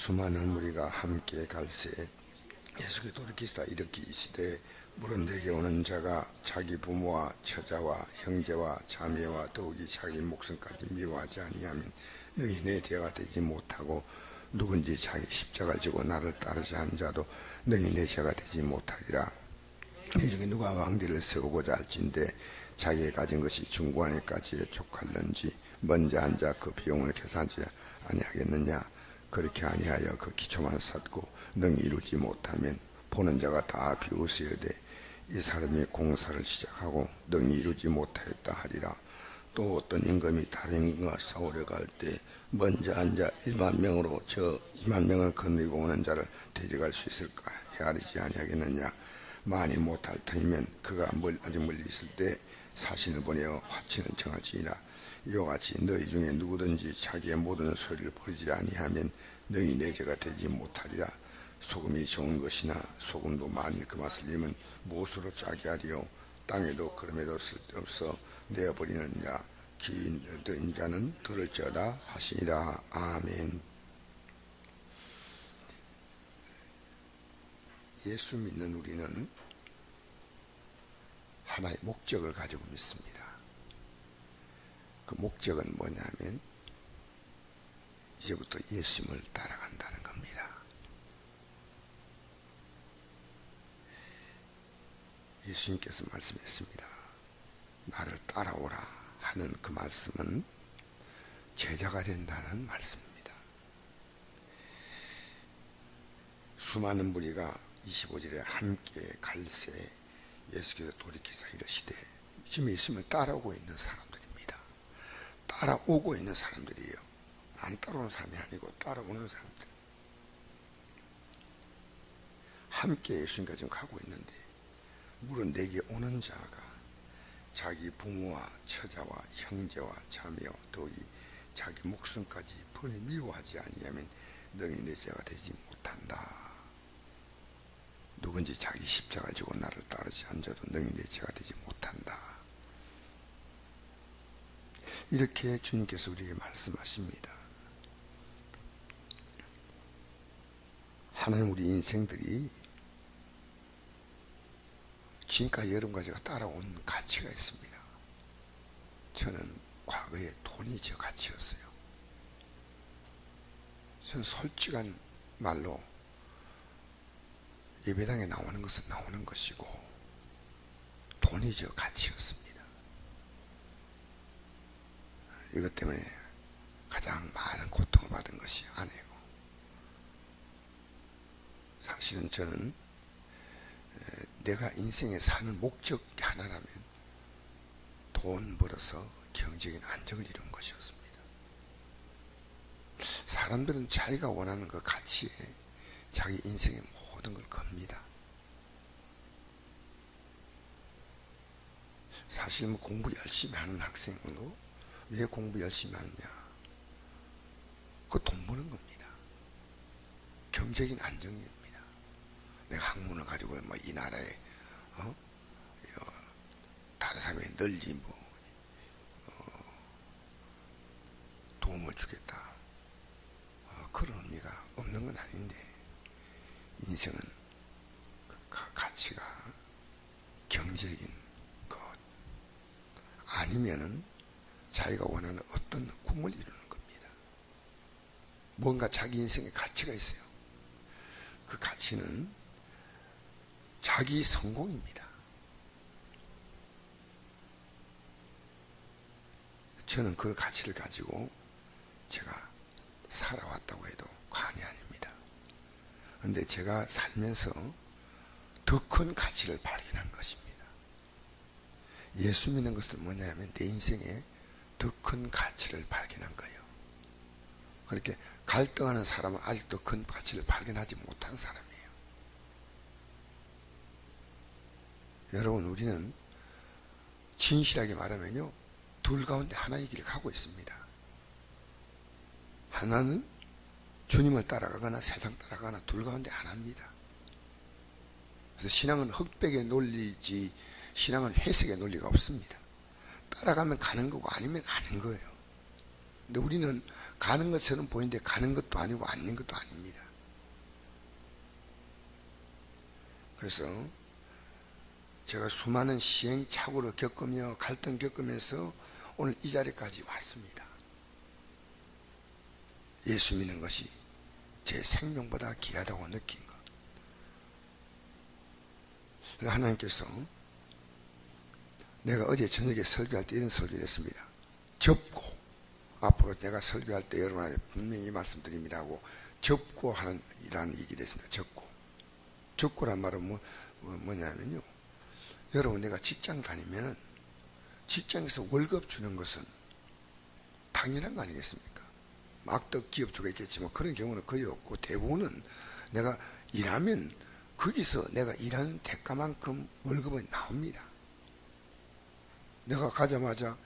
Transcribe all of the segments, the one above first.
수많은 무리가 함께 갈새 예수께 돌이키사 이르기 이시되 물은 내게 오는 자가 자기 부모와 처자와 형제와 자매와 더욱이 자기 목숨까지 미워하지 아니하면 능히 내 제가 되지 못하고 누군지 자기 십자가를 지고 나를 따르지 않은 자도 능히 내 제가 되지 못하리라. 이 중에 누가 왕비를 세우고자 할진대 자기가 가진 것이 중고한 일까지에 족할는지 먼저 앉아 그 비용을 계산하지 아니하겠느냐. 그렇게 아니하여 그 기초만 쌓고 능히 이루지 못하면 보는 자가 다 비웃으리되 이 사람이 공사를 시작하고 능히 이루지 못하였다 하리라. 또 어떤 임금이 다른 임금과 싸우려 갈 때 먼저 앉아 1만 명으로 저 2만 명을 거느리고 오는 자를 데려갈 수 있을까 헤아리지 아니하겠느냐. 만이 못할 터이면 그가 아주 멀리 있을 때 사신을 보내어 화친을 정하지니라. 이와 같이 너희 중에 누구든지 자기의 모든 소리를 버리지 아니하면 너희 내 죄가 되지 못하리라. 소금이 좋은 것이나 소금도 만일 그 맛을 내면 무엇으로 짜게 하리요. 땅에도 그럼에도 쓸데없어 내어버리느니라. 긴 자는 들을지어다 하시니라. 아멘. 예수 믿는 우리는 하나의 목적을 가지고 믿습니다. 그 목적은 뭐냐면 이제부터 예수님을 따라간다는 겁니다. 예수님께서 말씀했습니다. 나를 따라오라 하는 그 말씀은 제자가 된다는 말씀입니다. 수많은 무리가 25절에 함께 갈새 예수께서 돌이키사 이르시되 지금 예수님을 따라오고 있는 사람들입니다. 따라오고 있는 사람들이에요. 안 따라오는 사람이 아니고 따라오는 사람들. 함께 예수님과 지금 가고 있는데 물은 내게 오는 자가 자기 부모와 처자와 형제와 자매와 더욱이 자기 목숨까지 번히 미워하지 아니하면 너희 내 죄가 되지 못한다. 누군지 자기 십자가를 지고 나를 따르지 않은 자도 너희 내 죄가 되지 못한다. 이렇게 주님께서 우리에게 말씀하십니다. 하나님 우리 인생들이 지금까지 여러분과 제가 따라온 가치가 있습니다. 저는 과거에 돈이 제 가치였어요. 저는 솔직한 말로 예배당에 나오는 것은 나오는 것이고 돈이 제 가치였습니다. 이것 때문에 가장 많은 고통을 받은 것이 아내고, 사실은 저는 내가 인생에 사는 목적이 하나라면 돈 벌어서 경제적인 안정을 이루는 것이었습니다. 사람들은 자기가 원하는 그 가치에 자기 인생의 모든 걸 겁니다. 사실 공부 열심히 하는 학생으로 왜 공부 열심히 하느냐? 그거 돈 버는 겁니다. 경제적인 안정입니다. 내가 학문을 가지고 이 나라에 다른 사람에게 널리 도움을 주겠다. 그런 의미가 없는 건 아닌데, 인생은 가치가 경제적인 것 아니면은 자기가 원하는 어떤 꿈을 이루는 겁니다. 뭔가 자기 인생에 가치가 있어요. 그 가치는 자기 성공입니다. 저는 그 가치를 가지고 제가 살아왔다고 해도 과언이 아닙니다. 그런데 제가 살면서 더 큰 가치를 발견한 것입니다. 예수 믿는 것은 뭐냐면 내 인생에 더 큰 가치를 발견한 거예요. 그렇게 갈등하는 사람은 아직도 큰 가치를 발견하지 못한 사람이에요. 여러분, 우리는 진실하게 말하면요, 둘 가운데 하나의 길을 가고 있습니다. 하나는 주님을 따라가거나 세상 따라가거나 둘 가운데 하나입니다. 그래서 신앙은 흑백의 논리지 신앙은 회색의 논리가 없습니다. 따라가면 가는 거고 아니면 아닌 거예요. 근데 우리는 가는 것처럼 보이는데 가는 것도 아니고 아닌 것도 아닙니다. 그래서 제가 수많은 시행착오를 겪으며 갈등 겪으면서 오늘 이 자리까지 왔습니다. 예수 믿는 것이 제 생명보다 귀하다고 느낀 것. 하나님께서 내가 어제 저녁에 설교할 때 이런 설교를 했습니다. 접고, 앞으로 내가 설교할 때 여러분한테 분명히 말씀드립니다 하고 접고 하는 이라는 얘기를 했습니다. 접고란 말은 뭐냐면요, 여러분 내가 직장 다니면은 직장에서 월급 주는 것은 당연한 거 아니겠습니까? 악덕 기업주가 있겠지만 그런 경우는 거의 없고, 대부분은 내가 일하면 거기서 내가 일하는 대가만큼 월급은 나옵니다. 내가 가자마자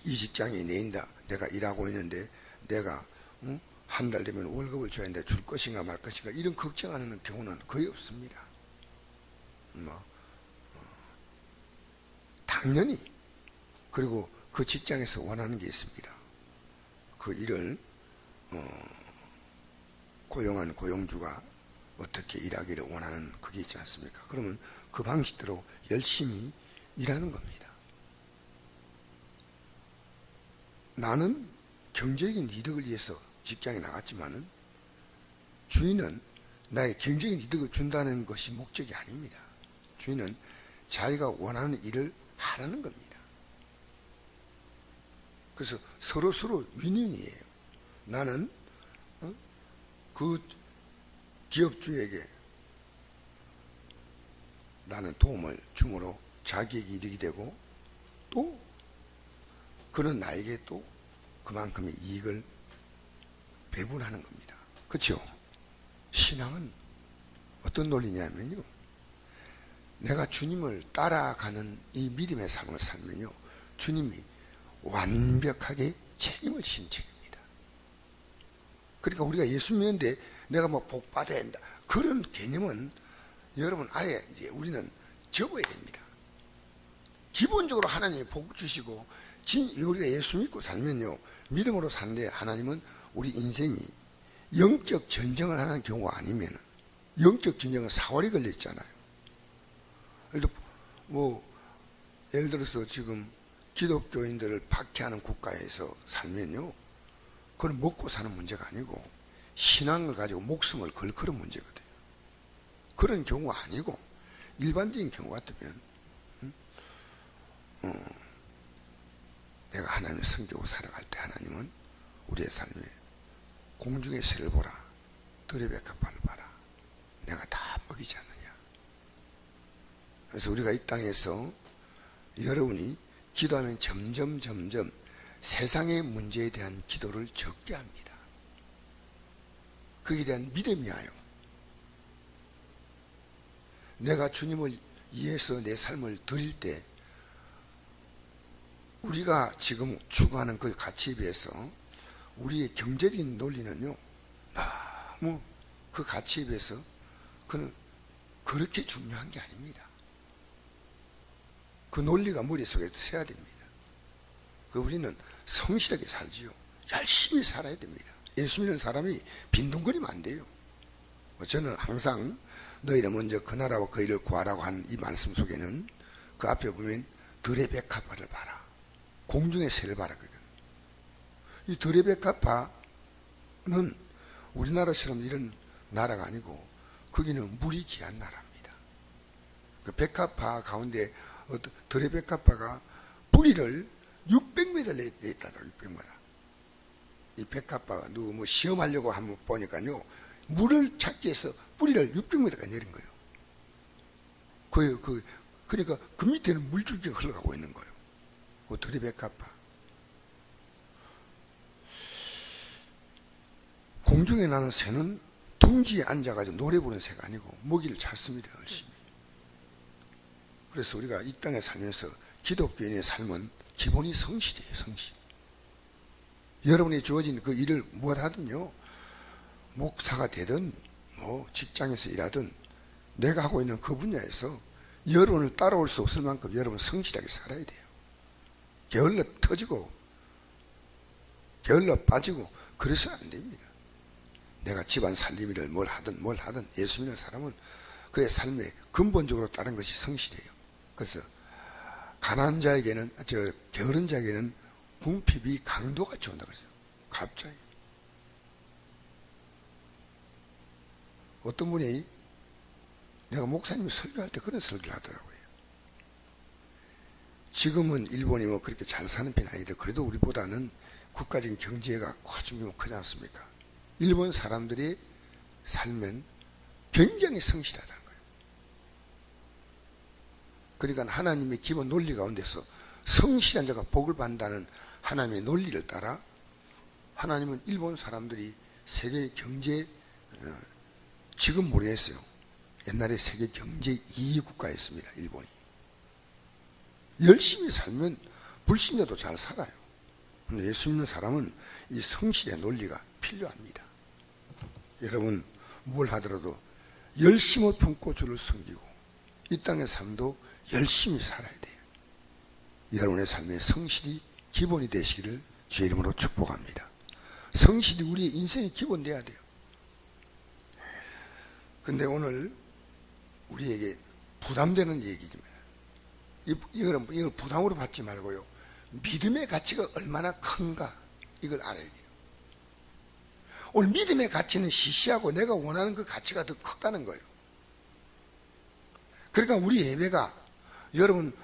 이 직장에 내인다, 내가 일하고 있는데 내가 한 달 되면 월급을 줘야 하는데 줄 것인가 말 것인가 이런 걱정하는 경우는 거의 없습니다. 당연히. 그리고 그 직장에서 원하는 게 있습니다. 그 일을 고용한 고용주가 어떻게 일하기를 원하는 그게 있지 않습니까? 그러면 그 방식대로 열심히 일하는 겁니다. 나는 경제적인 이득을 위해서 직장에 나갔지만은 주인은 나의 경제적인 이득을 준다는 것이 목적이 아닙니다. 주인은 자기가 원하는 일을 하라는 겁니다. 그래서 서로 윈윈이에요. 나는 그 기업주에게 나는 도움을 줌으로 자기에게 이득이 되고, 또 그는 나에게 또 그만큼의 이익을 배분하는 겁니다. 그렇죠? 신앙은 어떤 논리냐면요, 내가 주님을 따라가는 이 믿음의 삶을 살면요, 주님이 완벽하게 책임을 지는 책입니다. 그러니까 우리가 예수 믿는데 내가 뭐 복 받아야 된다, 그런 개념은 여러분 아예 이제 우리는 접어야 됩니다. 기본적으로 하나님이 복 주시고 우리가 예수 믿고 살면요, 믿음으로 사는데 하나님은 우리 인생이 영적 전쟁을 하는 경우가 아니면, 영적 전쟁은 사활이 걸려 있잖아요. 예를 들어서 지금 기독교인들을 박해하는 국가에서 살면요, 그건 먹고 사는 문제가 아니고 신앙을 가지고 목숨을 걸 그런 문제거든요. 그런 경우가 아니고 일반적인 경우 같으면 내가 하나님을 섬기고 살아갈 때 하나님은 우리의 삶에 공중의 새를 보라, 들의 백합화를 봐라, 내가 다 먹이지 않느냐. 그래서 우리가 이 땅에서 여러분이 기도하면 점점 세상의 문제에 대한 기도를 적게 합니다. 거기에 대한 믿음이야요. 내가 주님을 위해서 내 삶을 드릴 때 우리가 지금 추구하는 그 가치에 비해서 우리의 경제적인 논리는요, 너무 그 가치에 비해서 그는 그렇게 중요한 게 아닙니다. 그 논리가 머릿속에 새야 됩니다. 우리는 성실하게 살지요. 열심히 살아야 됩니다. 예수 믿는 사람이 빈둥거리면 안 돼요. 저는 항상 너희는 먼저 그 나라와 그 일을 구하라고 한 이 말씀 속에는 그 앞에 보면 들의 백합화를 봐라, 공중의 새를 봐라. 이 들의 백합화는 우리나라처럼 이런 나라가 아니고 거기는 물이 귀한 나라입니다. 그 백합화 가운데 들의 백합화가 뿌리를 600m 내있다더라고요. 600m. 이 백합화가 누구 뭐 시험하려고 한번 보니까요, 물을 찾기 위해서 뿌리를 600m까지 내린 거예요. 그러니까 그 밑에는 물줄기가 흘러가고 있는 거예요. 그 들의 백합화. 공중에 나는 새는 둥지에 앉아가지고 노래 부르는 새가 아니고 먹이를 찾습니다. 열심히. 그래서 우리가 이 땅에 살면서 기독교인의 삶은 기본이 성실이에요. 성실. 여러분이 주어진 그 일을 무엇하든요, 목사가 되든 직장에서 일하든 내가 하고 있는 그 분야에서 여러분을 따라올 수 없을 만큼 여러분 성실하게 살아야 돼요. 게을러 터지고 게을러 빠지고 그래서는 안 됩니다. 내가 집안 살림이를 뭘 하든 예수 믿는 사람은 그의 삶에 근본적으로 따른 것이 성실해요. 그래서 가난한 자에게는, 게으른 자에게는 궁핍이 강도가 좋은다 그랬어요. 갑자기 어떤 분이, 내가 목사님이 설교할 때 그런 설교를 하더라고요. 지금은 일본이 뭐 그렇게 잘 사는 편이 아닌데 그래도 우리보다는 국가적인 경제가 아주 크지 않습니까? 일본 사람들이 살면 굉장히 성실하다는 거예요. 그러니까 하나님의 기본 논리 가운데서 성실한 자가 복을 받는다는 하나님의 논리를 따라 하나님은 일본 사람들이 세계 경제, 지금 모르겠어요. 옛날에 세계 경제 2위 국가였습니다. 일본이. 열심히 살면 불신자도 잘 살아요. 근데 예수 믿는 사람은 이 성실의 논리가 필요합니다. 여러분 뭘 하더라도 열심을 품고 주를 섬기고 이 땅의 삶도 열심히 살아야 돼요. 여러분의 삶에 성실이 기본이 되시기를 주의 이름으로 축복합니다. 성실이 우리의 인생의 기본 돼야 돼요. 근데 오늘 우리에게 부담되는 얘기지만 이걸 부담으로 받지 말고요, 믿음의 가치가 얼마나 큰가 이걸 알아야 돼요. 오늘 믿음의 가치는 시시하고 내가 원하는 그 가치가 더 크다는 거예요. 그러니까 우리 예배가, 여러분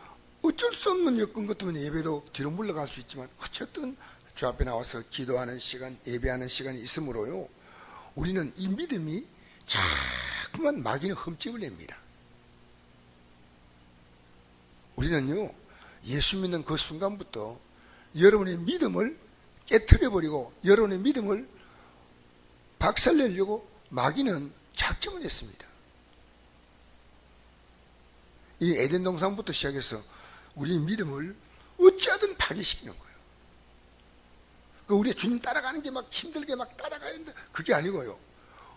어쩔 수 없는 여건 같으면 예배도 뒤로 물러갈 수 있지만 어쨌든 주 앞에 나와서 기도하는 시간, 예배하는 시간이 있으므로요, 우리는 이 믿음이 자꾸만 마귀는 흠집을 냅니다. 우리는요, 예수 믿는 그 순간부터 여러분의 믿음을 깨트려버리고 여러분의 믿음을 박살내려고 마귀는 작정을 했습니다. 이 에덴 동산부터 시작해서 우리의 믿음을 어찌하든 파괴시키는 거예요. 우리 주님 따라가는 게 막 힘들게 막 따라가야 된다, 그게 아니고요,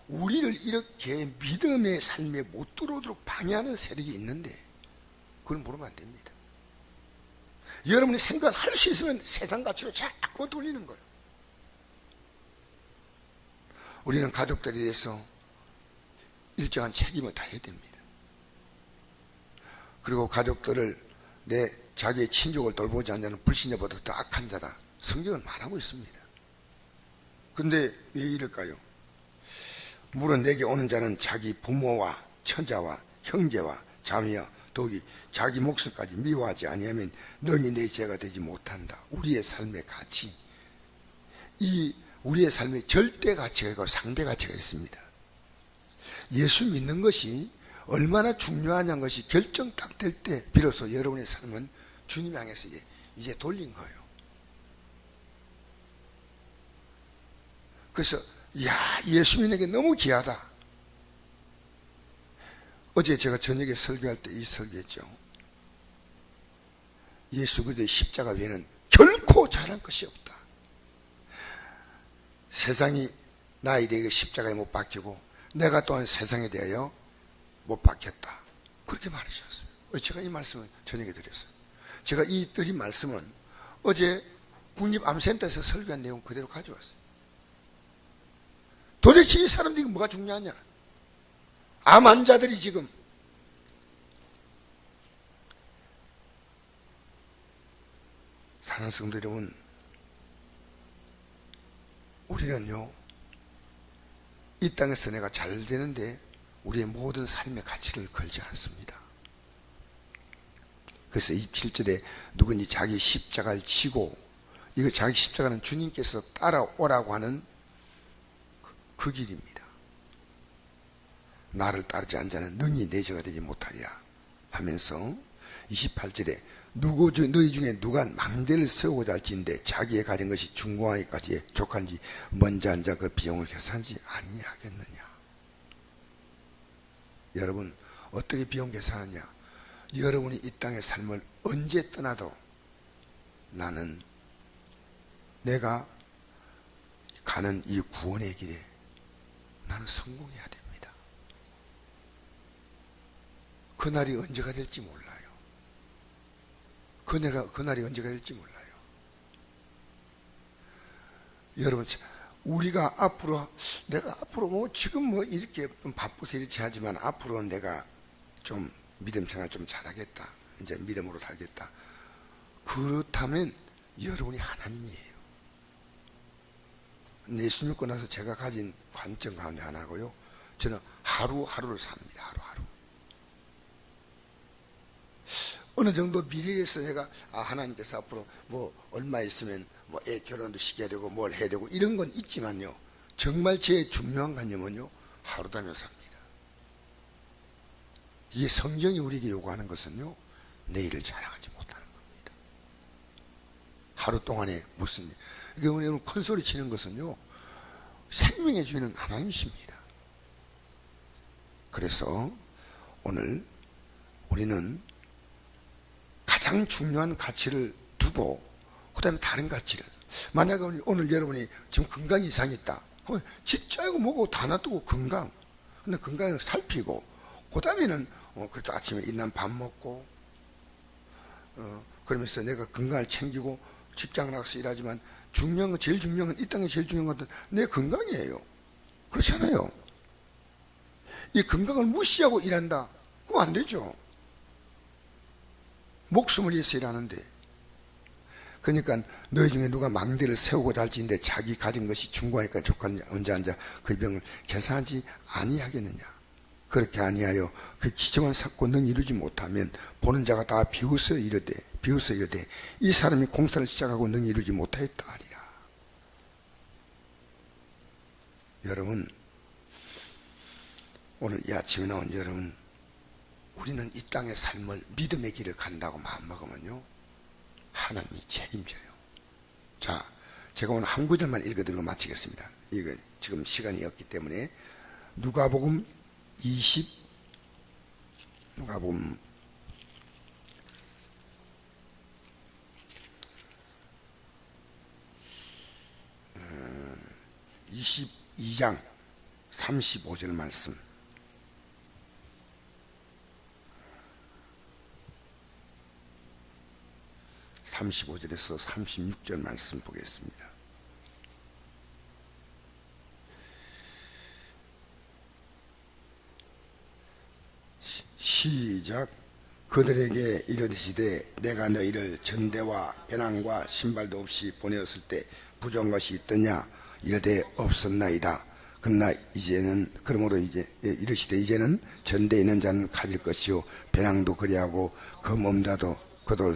우리를 이렇게 믿음의 삶에 못 들어오도록 방해하는 세력이 있는데 그걸 모르면 안 됩니다. 여러분이 생각할 수 있으면 세상 가치로 자꾸 돌리는 거예요. 우리는 가족들에 대해서 일정한 책임을 다해야 됩니다. 그리고 가족들을 자기의 친족을 돌보지 않는 불신자보다 더 악한 자다, 성경은 말하고 있습니다. 근데 왜 이럴까요? 물론 내게 오는 자는 자기 부모와 처자와 형제와 자매와 더욱이 자기 목숨까지 미워하지 아니하면 너희 내 죄가 되지 못한다. 우리의 삶의 가치, 이 우리의 삶의 절대 가치가 있고 상대 가치가 있습니다. 예수 믿는 것이 얼마나 중요하냐는 것이 결정 딱 될 때 비로소 여러분의 삶은 주님 향해서 이제 돌린 거예요. 그래서 예수 믿는 게 너무 귀하다. 어제 제가 저녁에 설교할 때 이 설교했죠. 예수 그리스도의 십자가 외에는 결코 잘할 것이 없다. 세상이 나에 대해 십자가에 못 박히고 내가 또한 세상에 대하여 못 박혔다, 그렇게 말하셨어요. 제가 이 말씀을 저녁에 드렸어요. 제가 이 드린 말씀은 어제 국립암센터에서 설교한 내용 그대로 가져왔어요. 도대체 이 사람들이 뭐가 중요하냐? 암 환자들이 지금 사랑하는 성도 여러분, 우리는요, 이 땅에서 내가 잘 되는데 우리의 모든 삶의 가치를 걸지 않습니다. 그래서 27절에 누구니 자기 십자가를 지고, 이거 자기 십자가는 주님께서 따라오라고 하는 그 길입니다. 나를 따르지 않는 자는 능히 내 죄가 되지 못하리라 하면서 28절에 너희 중에 누가 망대를 세우고자 할지인데 자기의 가진 것이 중공하기까지 족한지 먼저 앉아 그 비용을 계산하지 아니하겠느냐. 여러분 어떻게 비용 계산하냐? 여러분이 이 땅의 삶을 언제 떠나도 나는 내가 가는 이 구원의 길에 나는 성공해야 됩니다. 그날이 언제가 될지 몰라요. 그날이 언제가 될지 몰라요. 여러분, 우리가 앞으로, 내가 앞으로 뭐 지금 뭐 이렇게 좀 바쁘서 이렇게 하지만 앞으로는 내가 좀 믿음 생활 좀 잘하겠다. 이제 믿음으로 살겠다. 그렇다면 여러분이 하나님이에요. 예수 믿고 나서 제가 가진 관점 가운데 하나고요. 저는 하루하루를 삽니다. 하루하루. 어느 정도 미래에서 내가 하나님께서 앞으로 뭐 얼마 있으면 뭐 애 결혼도 시켜야 되고 뭘 해야 되고 이런 건 있지만요. 정말 제 중요한 관념은요. 하루 다며 삽니다. 이게 성경이 우리에게 요구하는 것은요. 내일을 자랑하지 못하는 겁니다. 하루 동안에 무슨 일. 이게 오늘 큰 소리 치는 것은요. 생명의 주인은 하나님이십니다. 그래서 오늘 우리는 가장 중요한 가치를 두고 그 다음에 다른 가치를, 만약에 오늘 여러분이 지금 건강 이상이 있다, 직자이고 뭐고 다 놔두고 건강, 근데 건강을 살피고 그 다음에는 그래도 아침에 일어나면 밥 먹고 그러면서 내가 건강을 챙기고 직장 나가서 일하지만 중요한 건, 제일 중요한 건, 이 땅에 제일 중요한 건 내 건강이에요. 그렇잖아요. 이 건강을 무시하고 일한다, 그럼 안 되죠. 목숨을 위해서 일하는데. 그러니까 너희 중에 누가 망대를 세우고자 할지인데 자기 가진 것이 중고하니까 족한 언제 앉아 그 병을 계산하지 아니하겠느냐. 그렇게 아니하여 그 기정한 사건을 이루지 못하면 보는 자가 다 비웃어 이르되 이 사람이 공사를 시작하고 능히 이루지 못하였다 하리라. 여러분, 오늘 이 아침에 나온 여러분, 우리는 이 땅의 삶을 믿음의 길을 간다고 마음먹으면요, 하나님이 책임져요. 자, 제가 오늘 한 구절만 읽어드리고 마치겠습니다. 이거 지금 시간이 없기 때문에 누가복음 22장 35절 말씀. (35절에서) 36절 말씀 보겠습니다. 시작. 그들에게 이르시되 내가 너희를 전대와 배낭과 신발도 없이 보내었을 때 부족한 것이 있더냐. 이르되 없었나이다. 그러나 이제는, 그러므로 이제 이르시되 이제는 전대에 있는 자는 가질 것이요 배낭도 그리하고 검 없는 자도 그들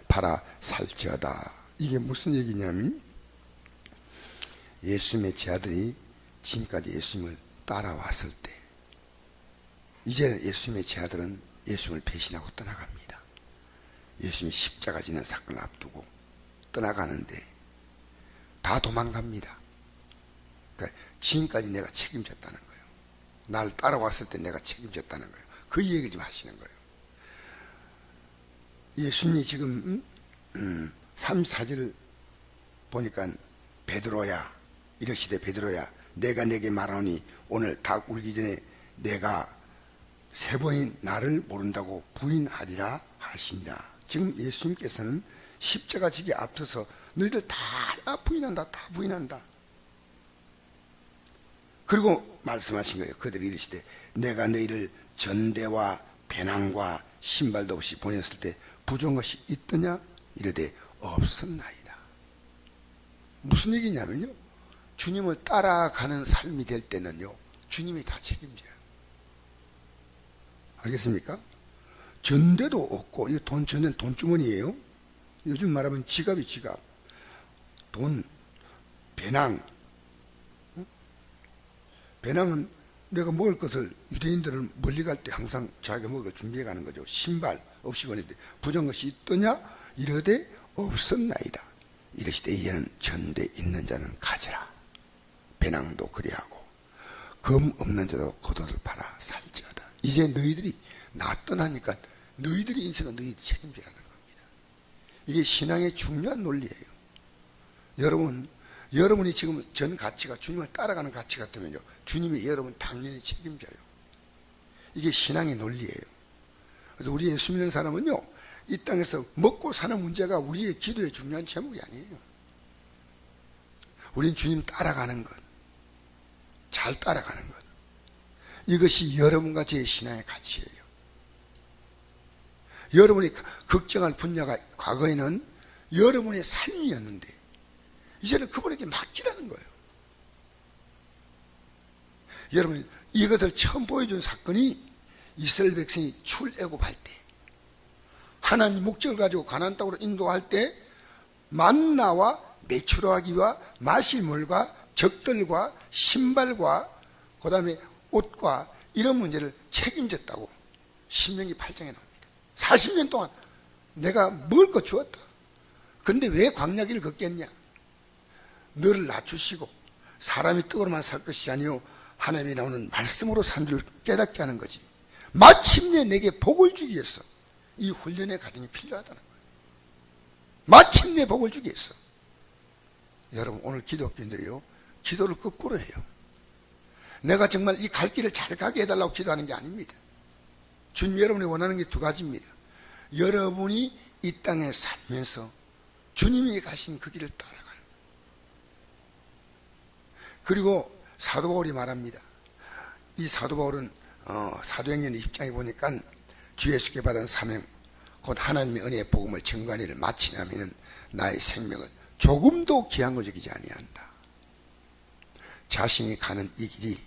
팔아 살지어다. 이게 무슨 얘기냐면, 예수님의 제자들이 지금까지 예수님을 따라왔을 때 이제 예수님의 제자들은 예수님을 배신하고 떠나갑니다. 예수님이 십자가 지는 사건을 앞두고 떠나가는데 다 도망갑니다. 그러니까 지금까지 내가 책임졌다는 거예요. 날 따라왔을 때 내가 책임졌다는 거예요. 그 얘기를 좀 하시는 거예요. 예수님이 지금 34절 보니까 베드로야 이르시되 베드로야 내가 내게 말하노니 오늘 닭 울기 전에 내가 세 번이 나를 모른다고 부인하리라 하시니라. 지금 예수님께서는 십자가 지기 앞서서 너희들 다 부인한다, 다 부인한다. 그리고 말씀하신 거예요. 그들이 이르시되 내가 너희를 전대와 배낭과 신발도 없이 보냈을 때 부족한 것이 있더냐. 이르되 없었나이다. 무슨 얘기냐면요, 주님을 따라가는 삶이 될 때는요 주님이 다 책임져요. 알겠습니까? 전대도 없고, 이 전대는 돈주머니예요. 요즘 말하면 지갑이 지갑. 돈, 배낭. 배낭은 내가 먹을 것을, 유대인들은 멀리 갈 때 항상 자기가 먹을 걸 준비해 가는 거죠. 신발 없이 보내는데 부정한 것이 있더냐. 이르되 없었나이다. 이르시되 이제는 전대 있는 자는 가지라. 배낭도 그리하고 검 없는 자도 겉옷을 팔아 살지어다. 이제 너희들이 나 떠나니까 너희들이 인생은 너희들이 책임지라는 겁니다. 이게 신앙의 중요한 논리예요. 여러분이 지금 전 가치가 주님을 따라가는 가치 같으면요 주님이 여러분 당연히 책임져요. 이게 신앙의 논리예요. 그래서 우리 예수 믿는 사람은요 이 땅에서 먹고 사는 문제가 우리의 기도의 중요한 제목이 아니에요. 우린 주님 따라가는 것, 잘 따라가는 것, 이것이 여러분과 제 신앙의 가치예요. 여러분이 걱정할 분야가 과거에는 여러분의 삶이었는데 이제는 그분에게 맡기라는 거예요. 여러분, 이것을 처음 보여준 사건이 이스라엘 백성이 출애굽할 때, 하나님 목적을 가지고 가나안 땅으로 인도할 때 만나와 메추라기와 마실 물과 적들과 신발과 그 다음에 옷과 이런 문제를 책임졌다고 신명기 8장에 나옵니다. 40년 동안 내가 먹을 것 주었다. 근데 왜 광야길을 걷겠냐? 너를 낮추시고 사람이 떡으로만 살 것이 아니요 하나님이 나오는 말씀으로 산 줄 깨닫게 하는 거지. 마침내 내게 복을 주기 위해서 이 훈련의 과정이 필요하다는 거예요. 마침내 복을 주기 위해서. 여러분, 오늘 기독교인들이요, 기도를 거꾸로 해요. 내가 정말 이 갈 길을 잘 가게 해달라고 기도하는 게 아닙니다. 주님, 여러분이 원하는 게 두 가지입니다. 여러분이 이 땅에 살면서 주님이 가신 그 길을 따라가는 거예요. 그리고 사도 바울이 말합니다. 이 사도 바울은 사도행전 20장에 보니까 주 예수께 받은 사명, 곧 하나님의 은혜의 복음을 전가하는 일을 마치냐면 나의 생명을 조금도 귀한 거 여기지 아니한다. 자신이 가는 이 길이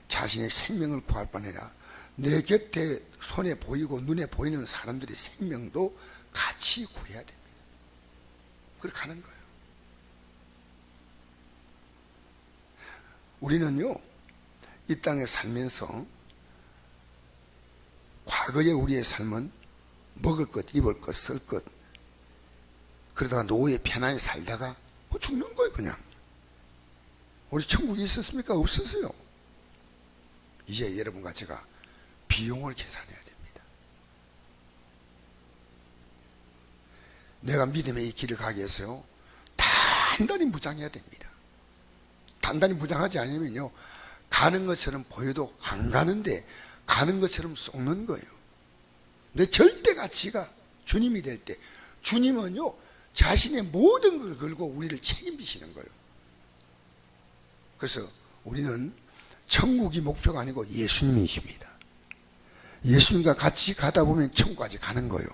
자신의 생명을 구할 뿐 아니라 내 곁에 손에 보이고 눈에 보이는 사람들의 생명도 같이 구해야 됩니다. 그렇게 가는 거예요. 우리는요, 이 땅에 살면서 과거의 우리의 삶은 먹을 것, 입을 것, 쓸 것, 그러다가 노후에 편안히 살다가 죽는 거예요. 그냥. 우리 천국이 있었습니까? 없었어요. 이제 여러분과 제가 비용을 계산해야 됩니다. 내가 믿음의 이 길을 가기 위해서요, 단단히 무장해야 됩니다. 단단히 무장하지 않으면요, 가는 것처럼 보여도 안 가는데 가는 것처럼 속는 거예요. 내 절대 가치가 주님이 될 때, 주님은요 자신의 모든 걸 걸고 우리를 책임지시는 거예요. 그래서 우리는 천국이 목표가 아니고 예수님이십니다. 예수님과 같이 가다 보면 천국까지 가는 거예요.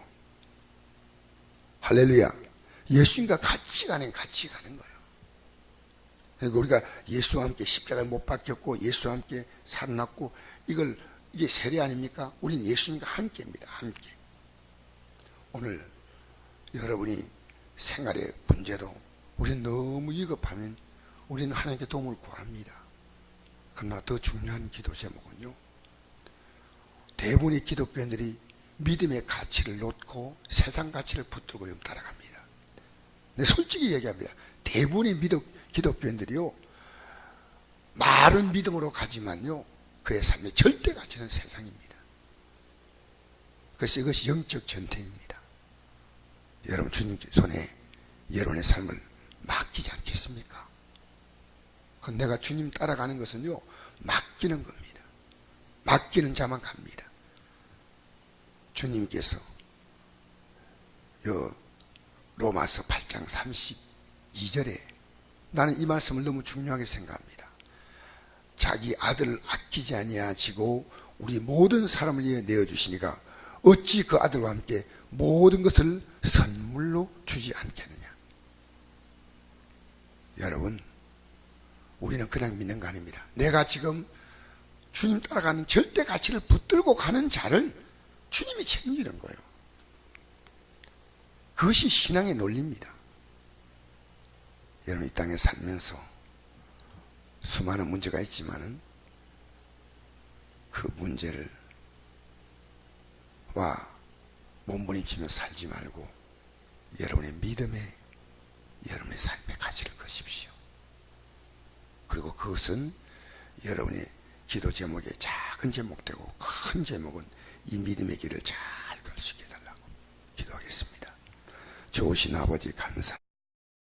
할렐루야. 예수님과 같이 가는 거예요. 그러니까 우리가 예수와 함께 십자가에 못 박혔고 예수와 함께 살아났고 이게 세례 아닙니까? 우리는 예수님과 함께입니다. 함께. 오늘 여러분이 생활의 문제도 우리는 너무 위급하면 우리는 하나님께 도움을 구합니다. 그러나 더 중요한 기도 제목은요, 대부분의 기독교인들이 믿음의 가치를 놓고 세상 가치를 붙들고 좀 따라갑니다. 근데 솔직히 얘기합니다. 대부분의 기독교인들이요, 말은 믿음으로 가지만요, 그의 삶의 절대 가치는 세상입니다. 그래서 이것이 영적 전쟁입니다. 여러분, 주님 손에 여러분의 삶을 맡기지 않겠습니까? 그건 내가 주님 따라가는 것은요, 맡기는 겁니다. 맡기는 자만 갑니다. 주님께서 로마서 8장 32절에 나는 이 말씀을 너무 중요하게 생각합니다. 자기 아들을 아끼지 아니하시고 우리 모든 사람을 위해 내어주시니까 어찌 그 아들과 함께 모든 것을 선물로 주지 않겠느냐. 여러분, 우리는 그냥 믿는 거 아닙니다. 내가 지금 주님 따라가는 절대 가치를 붙들고 가는 자를 주님이 책임지는 거예요. 그것이 신앙의 논리입니다. 여러분, 이 땅에 살면서 수많은 문제가 있지만은 그 문제를 몸부림치며 살지 말고 여러분의 믿음에 여러분의 삶의 가치를 거십시오. 그리고 그것은 여러분의 기도 제목의 작은 제목되고 큰 제목은 이 믿음의 길을 잘 갈 수 있게 해달라고 기도하겠습니다. 좋으신 아버지